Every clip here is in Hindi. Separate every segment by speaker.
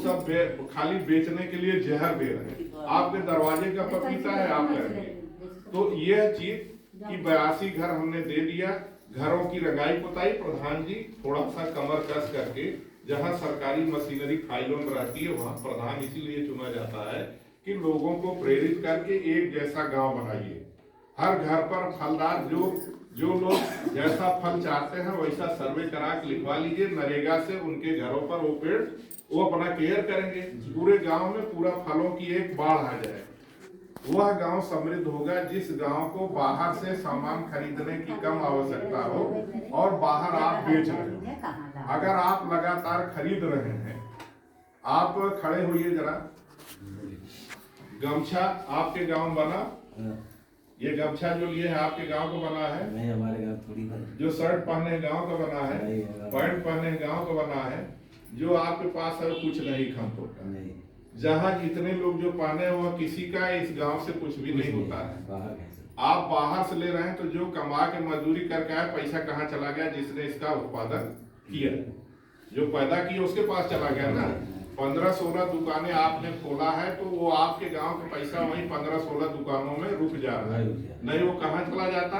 Speaker 1: सब खाली बेचने के लिए जहर दे रहे हैं। आपके दरवाजे का पपीता है, आप करेंगे। तो यह चीज कि 82 घर हमने दे दिया, घरों की रंगाई पुताई प्रधान जी थोड़ा सा कमर कस करके, जहां सरकारी मशीनरी फाइलों में रहती है वहां प्रधान इसीलिए चुना जाता है कि लोगों को प्रेरित करके एक जैसा गांव बनाइए। हर घर पर फलदार जो लोग जैसा फल चाहते हैं वैसा सर्वे करा के लिखवा लीजिए। नरेगा से उनके घरों पर वो पेड़ वो अपना केयर करेंगे, पूरे गांव में पूरा फलों की एक बाढ़ आ जाए। वह गांव समृद्ध होगा जिस गांव को बाहर से सामान खरीदने की कम आवश्यकता हो और बाहर आप बेच रहे हो। अगर आप लगातार खरीद रहे हैं, आप खड़े होइए जरा। गमछा आपके गांव बना, ये गमछा जो लिए है आपके गांव को बना है?
Speaker 2: नहीं, हमारे गांव थोड़ी बना।
Speaker 1: जो शर्ट पहने गांव का बना है, पैंट पहने गांव का बना है, जो आपके पास है कुछ नहीं खमतो का। जहाँ जितने लोग जो पहने वह किसी का इस गांव से कुछ भी नहीं होता है। आप बाहर से ले रहे हैं तो जो कमा के मजदूरी करके आए, पैसा कहाँ चला गया? जिसने इसका उत्पादन किया, जो पैदा किया उसके पास चला गया ना। 15-16 दुकानें आपने खोला है तो वो आपके गांव का पैसा वही 15-16 दुकानों में रुक जा रहा है। नहीं, वो कहाँ चला जाता?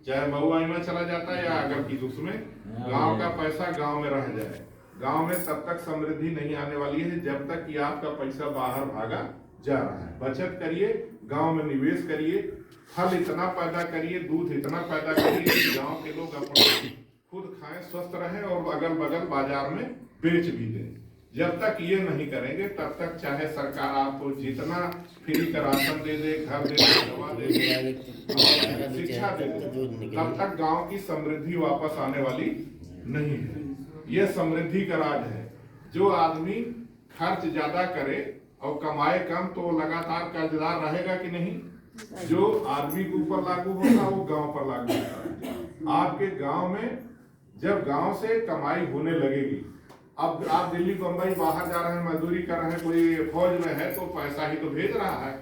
Speaker 1: चाहे महुआई में चला जाता है या अगर की उसमें। गांव का पैसा गांव में रह जाए। गांव में तब तक समृद्धि नहीं आने वाली है जब तक कि आपका पैसा बाहर भागा जा रहा है। बचत करिए, गांव में निवेश करिए, फल इतना पैदा करिए, दूध इतना पैदा करिए कि गांव के लोग अपना खुद खाएं, स्वस्थ रहें और अगल बगल बाजार में बेच भी दें। जब तक ये नहीं करेंगे तब तक चाहे सरकार आपको जितना फ्री का राशन दे दे, घर दे दे, दवा दे दे, शिक्षा दे दे, तब तक गांव की समृद्धि वापस आने वाली नहीं है। ये समृद्धि का राज है। जो आदमी खर्च ज्यादा करे और कमाए कम तो लगातार कर्जदार रहेगा कि नहीं? जो आदमी के ऊपर लागू होगा वो गांव पर लागू होगा। आपके गांव में जब गांव से कमाई होने लगेगी, अब आप दिल्ली बंबई बाहर जा रहे हैं, मजदूरी कर रहे हैं, कोई फौज में है तो पैसा ही तो भेज रहा है,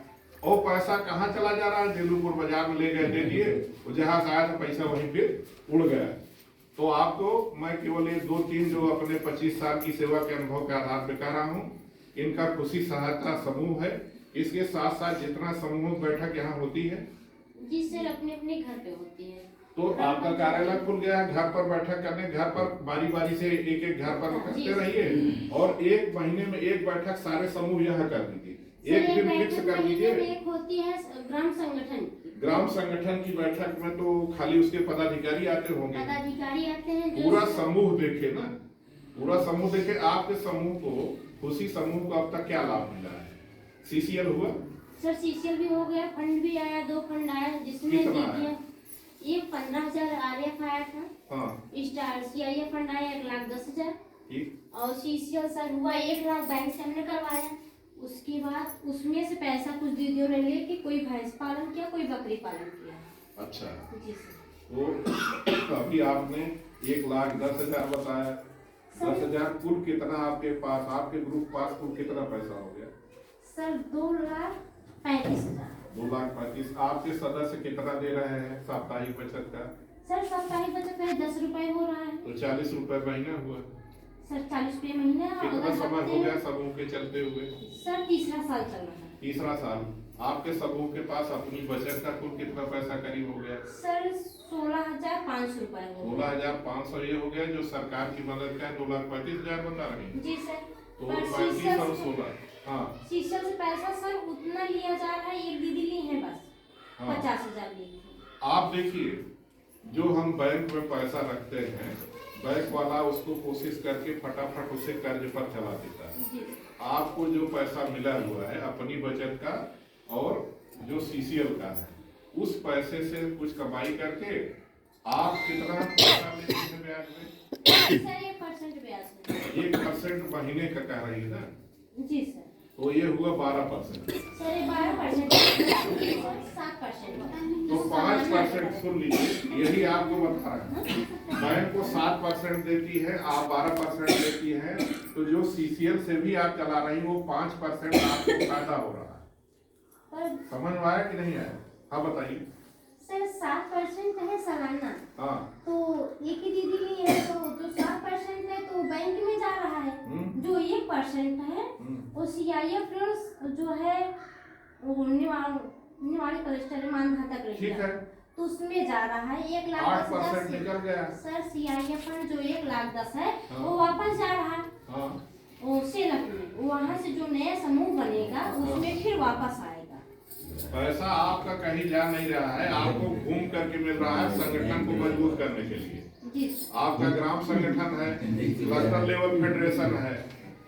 Speaker 1: और पैसा कहाँ चला जा रहा है? दिल्लीपुर बाजार में ले गए, दे दिए, जहां से आया था पैसा वहीं पे उड़ गया। तो आपको मैं केवल ये 2-3 जो अपने 25 साल की सेवा के अनुभव के आधार पर कह रहा हूँ, इनका खुशी सहायता समूह है। इसके साथ साथ जितना समूह बैठक यहाँ होती है
Speaker 3: जी सर, अपने अपने घर पे होती है।
Speaker 1: तो आपका कार्यालय खुल गया है, घर पर बैठक करने, घर पर बारी बारी से एक एक घर पर करते रहिए और 1 महीने में 1 बैठक सारे समूह यहाँ कर दीजिए। एक दिन फिक्स कर दीजिए।
Speaker 3: एक होती है ग्राम संगठन।
Speaker 1: ग्राम संगठन की बैठक में तो खाली उसके पदाधिकारी आते होंगे,
Speaker 3: पदाधिकारी आते हैं।
Speaker 1: पूरा समूह देखे ना, पूरा समूह देखे। आपके समूह को, खुशी समूह को अब तक क्या लाभ मिला है? सीसीएल हुआ
Speaker 3: सर? सीसीएल भी हो गया, फंड भी आया, 2 फंड आया जिसमें एक 15,000 आरएफ आया था।
Speaker 1: हाँ।
Speaker 3: स्टार सीआईएफ फंड आया 1,10,000 और सीसीएल सर हुआ 1 लाख बैंक से हमने करवाया। उसके बाद उसमें से पैसा कुछ दीदियों ने लेके कोई भैंस पालन किया, कोई बकरी पालन किया।
Speaker 1: अच्छा
Speaker 3: जी सर।
Speaker 1: तो अभी आपने 1,10,000 बताया। 10,000 कुल कितना आपके पास, आपके ग्रुप पास कुल कितना पैसा हो गया?
Speaker 3: सर 2,35,000।
Speaker 1: 2,35,000। आपके सदस्य कितना दे रहे हैं साप्ताहिक बचत का?
Speaker 3: सर साप्ताहिक बचत का 10 रुपए हो रहा है।
Speaker 1: तो 40 रुपए महीना हुआ
Speaker 3: सर 40 रुपए महीना।
Speaker 1: कितना समय हो गया समूह के चलते हुए?
Speaker 3: सर 3रा साल चल रहा है।
Speaker 1: 3रा साल। आपके समूह के पास अपनी बचत का कुल कितना पैसा करीब हो गया?
Speaker 3: सर 16,500 रुपए।
Speaker 1: 16,500 ये हो गया जो सरकार की मदद का 2,35,000 बता रहे।
Speaker 3: जी सर।
Speaker 1: तो 35 और 16। हाँ।
Speaker 3: सीसीएल से पैसा सर उतना लिया जा रहा है, एक दीदी ली है बस। हाँ। 50,000 ली। आप
Speaker 1: देखिए, जो हम बैंक में पैसा रखते हैं, बैंक वाला उसको कोशिश करके फटाफट उसे कर्ज पर चला देता है। आपको जो पैसा मिला हुआ है अपनी बचत का और जो सीसीएल का है, उस पैसे से कुछ कमाई करके आप कितना पैसा लेते हैं ब्याज में?
Speaker 3: सर 1% ब्याज।
Speaker 1: 1% महीने का कह रही है ना?
Speaker 3: जी सर।
Speaker 1: तो ये हुआ 12%।
Speaker 3: सर 12% 7%।
Speaker 1: तो 5% सुन लीजिए, यही आपको बता रहा है। बैंक को 7% देती है, आप 12% देती है, तो जो सीसीएल से भी आप चला रही वो 5% आपको फायदा हो रहा है। समझ में आया कि नहीं आया? हाँ बताइए।
Speaker 3: सर 7% है सालाना,
Speaker 1: हाँ
Speaker 3: तो एक ही दीदी ली है, तो जो 7% है तो बैंक में जा रहा है, जो 1% है वो CIF जो है वो निवाड़ी कलेक्टर मानधाता
Speaker 1: ठीक
Speaker 3: कलेक्टर,
Speaker 1: है,
Speaker 3: तो उसमें जा रहा है 1,10,000
Speaker 1: 8% निकल गया।
Speaker 3: सर CIF जो 1,10,000 है
Speaker 1: हाँ।
Speaker 3: वो वापस जा रहा है
Speaker 1: हाँ
Speaker 3: वो सेलक में, वहाँ से जो नया समूह बनेगा उसमें फिर वापस आएगा।
Speaker 1: पैसा आपका कहीं जा नहीं रहा है, आपको घूम करके मिल रहा है संगठन को मजबूत करने के लिए।
Speaker 3: जी
Speaker 1: आपका ग्राम संगठन है, क्लस्टर लेवल फेडरेशन है,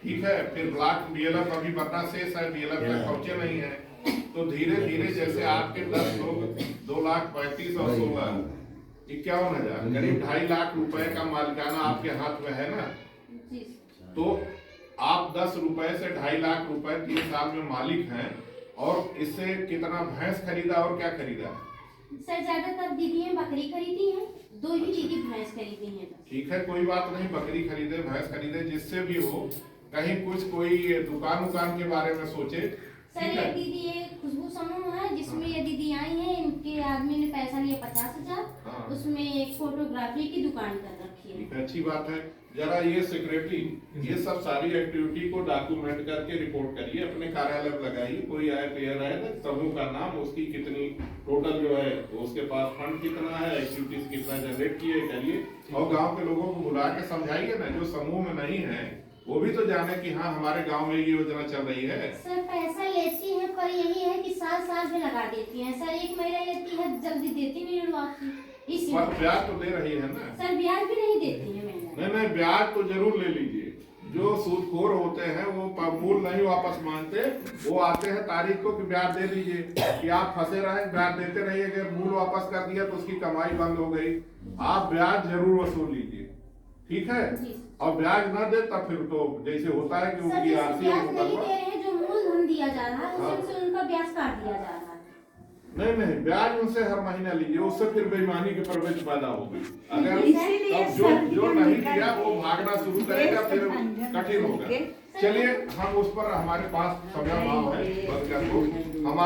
Speaker 1: ठीक है, फिर ब्लॉक DLF अभी बता शेष है, DLF तक पहुंचे नहीं है, तो धीरे धीरे जैसे आपके 10 लोग 2,35,000 और 16 51,000 करीब 2.5 लाख रुपए का मालिकाना आपके हाथ में है ना,
Speaker 3: जी
Speaker 1: तो आप 10 रुपए से 2.5 लाख रुपए 3 साल में मालिक हैं, और इससे कितना भैंस खरीदा और क्या खरीदा?
Speaker 3: सर ज्यादातर दीदी बकरी खरीदी है, 2 ही दीदी भैंस खरीदी है।
Speaker 1: ठीक है, कोई बात नहीं, बकरी खरीदे भैंस खरीदे, जिससे भी हो, कहीं कुछ कोई दुकान के बारे में सोचे।
Speaker 3: सर ये दीदी ये खुशबू समूह है जिसमें ये दीदी आई है, इनके आदमी ने पैसा लिया 50,000,
Speaker 1: हाँ।
Speaker 3: उसमें एक फोटोग्राफी की दुकान कर रखी है।
Speaker 1: ठीक है, अच्छी बात है। जरा ये सेक्रेटरी ये सब सारी एक्टिविटी को डॉक्यूमेंट करके रिपोर्ट करिए, अपने कार्यालय में लगाइए, कोई आए पेयर आए तो समूह का नाम, उसकी कितनी टोटल जो है उसके पास फंड कितना है, एक्टिविटीज कितना जनरेट किए करिए, और गांव के लोगों को बुला के समझाइए ना, जो समूह में नहीं है वो भी तो जाने कि हाँ हमारे गांव में ये योजना चल रही है।
Speaker 3: सर पैसा लेती है पर यही है कि साल में लगा देती है सर, 1 महीना लेती है, जल्दी देती नहीं है वापसी, इसलिए।
Speaker 1: पर ब्याज तो दे रही है ना?
Speaker 3: सर ब्याज भी नहीं देती है महिला।
Speaker 1: नहीं, ब्याज तो जरूर ले लीजिए। जो सूदखोर होते हैं वो मूल नहीं वापस मांगते, वो आते हैं तारीख को कि ब्याज दे दीजिए, कि आप फंसे रहे, ब्याज देते रहिए, अगर मूल वापस कर दिया तो उसकी कमाई बंद हो गई। आप ब्याज जरूर वसूल लीजिए, ठीक है, और ब्याज न दे तब फिर तो जैसे होता है कि उनकी आरती
Speaker 3: ब्याज नहीं दे रहे हैं, जो मूलधन दिया जा रहा है उसमें से उनका ब्याज काट दिया जा रहा है।
Speaker 1: नहीं, ब्याज उनसे हर महीना लीजिए, उससे फिर बेईमानी के प्रवेश पैदा होगी। अगर अब जो नहीं दिया वो भागना शुरू करेगा, फिर कठिन होगा। चलिए हम उस पर, हमारे पास समय भाव है, हमारा